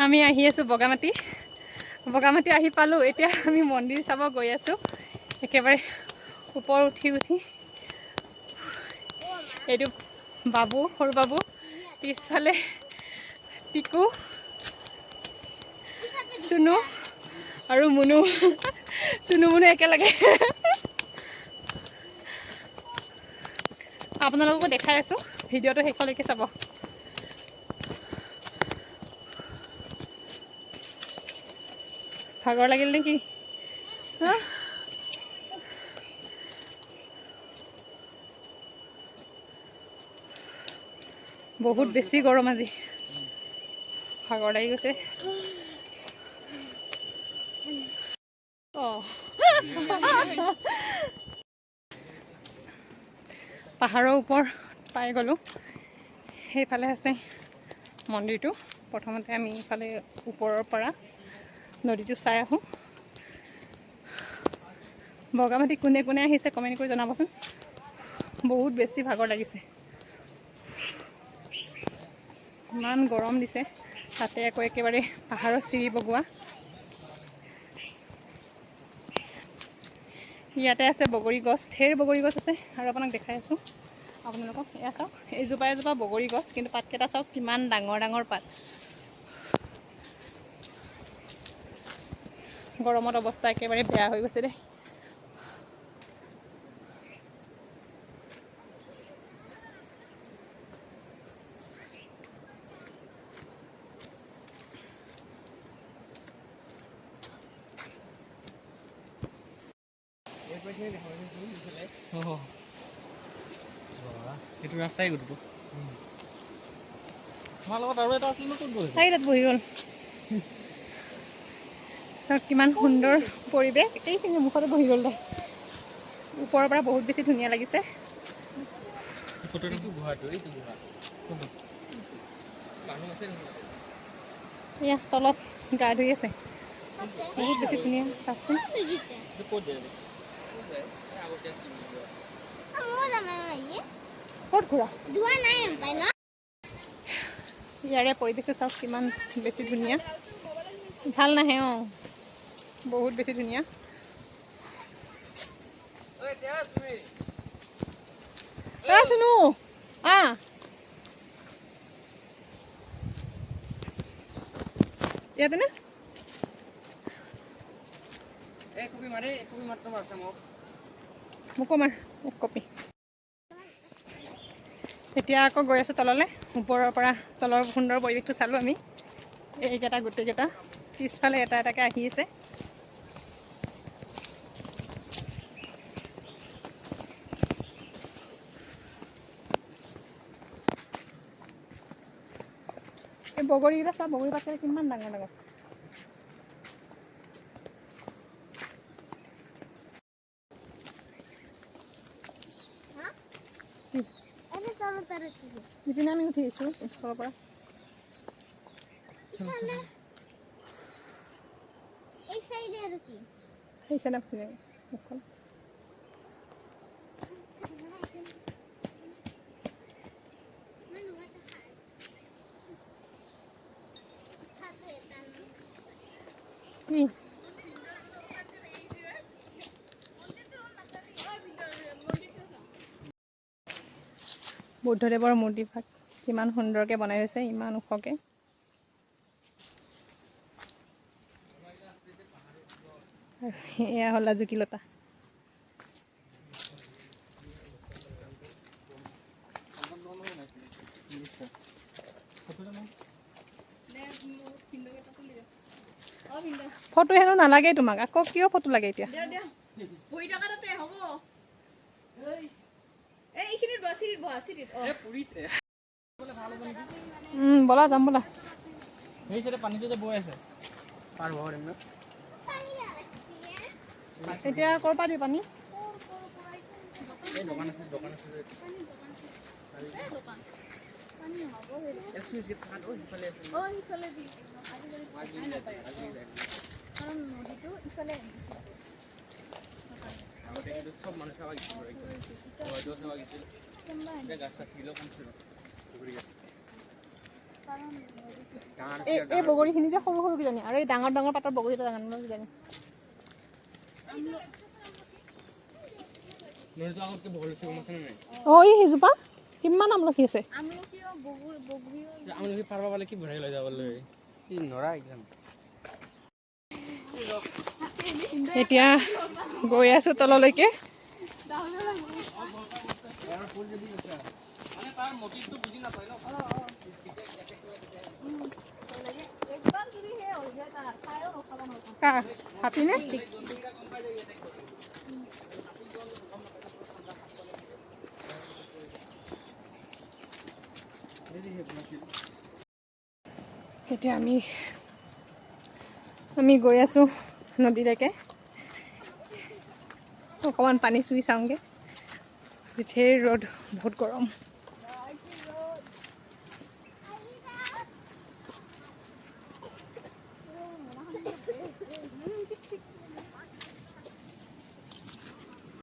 আমি আহি আছোঁ বগামাটি আহি পালোঁ। এতিয়া আমি মন্দিৰ চাব গৈ আছোঁ। একেবাৰে ওপৰ উঠি এইটো বাবু, সৰু বাবু, পিছফালে টিকু, চুনু আৰু মুনু। চুনু মুনু একেলগে। আপোনালোককো দেখাই আছোঁ, ভিডিঅ'টো শেষলৈকে চাব। ভাগৰ লাগিল নেকি? বহুত বেছি গৰম আজি, ভাগৰ লাগি গৈছে। পাহাৰৰ ওপৰ পাই গ'লোঁ। সেইফালে আছে মন্দিৰটো। প্ৰথমতে আমি ইফালে ওপৰৰ পৰা নদীটো চাই আহোঁ। বগামাটি কোনে কোনে আহিছে কমেণ্ট কৰি জনাবচোন। বহুত বেছি ভাগৰ লাগিছে, ইমান গৰম দিছে, তাতে আকৌ একেবাৰে পাহাৰৰ চিৰি বগোৱা। ইয়াতে আছে বগৰী গছ, ঢেৰ বগৰী গছ আছে। আৰু আপোনাক দেখাই আছোঁ আপোনালোকক, এয়া চাওক, এজোপা বগৰী গছ, কিন্তু পাতকেইটা চাওক কিমান ডাঙৰ ডাঙৰ পাত। গৰমত অৱস্থা একেবাৰে বেয়া হৈ গৈছে দেই। সেইটো ৰাস্তাই গোটেইটো। তোমাৰ লগত আৰু এটা আছিল ন, ক'ত বহিল? তাত বহি গ'ল। চাওক কিমান সুন্দৰ পৰিৱেশ। এইখিনি মুখতে বহি গ'ল দে। ওপৰৰ পৰা বহুত বেছি ধুনীয়া লাগিছে। এয়া তলত গা ধুই আছে, বহুত বেছি ধুনীয়া। চাওকচোন ক'ত ঘূৰা, ইয়াৰে পৰিৱেশটো চাওক কিমান বেছি ধুনীয়া। ভাল নাহে, বহুত বেছি ধুনীয়া। চুনু ইয়াতে নে? মোকো মাৰ এক কপি। এতিয়া আকৌ গৈ আছোঁ তললৈ। ওপৰৰ পৰা তলৰ সুন্দৰ পৰিৱেশটো চালোঁ আমি। এইকেইটা গোটেইকেইটা পিছফালে এটা এটাকৈ আহি আছে। এই বগৰীকেইটা চোৱা, বগৰী পাতকেইটা কিমান ডাঙৰ ডাঙৰ। সিপিনে আমি উঠি আহিছোঁ ওপৰৰ পৰা। সেই চাইডে মুখখন কি? বুদ্ধদেৱৰ মূৰ্তি ভাগ কিমান সুন্দৰকৈ বনাই থৈছে, ইমান ওখকৈ। এয়া হ'ল জুকিলতা। ফটো হেনো নালাগে তোমাক, আকৌ কিয় ফটো লাগে এতিয়া? ব'লা যাম ব'লা। পানীটো যে বৈ আছে পাৰ হ'ব পাৰিম ন? এতিয়া ক'ৰ পৰা দিওঁ পানী? এই বগৰীখিনি যে সৰু সৰু কিজানি আৰু এই ডাঙৰ ডাঙৰ পাতৰ বগৰী এটা ডাঙৰ ডাঙৰ কিজানি এই সিজোপা কিমান আমলখি আছে এতিয়া গৈ আছো তললৈকে হাতীনে এতিয়া আমি গৈ আছো নদীলৈকে অকণমান পানী চুই চাওঁগে ঢেৰ ৰ'দ বহুত গৰম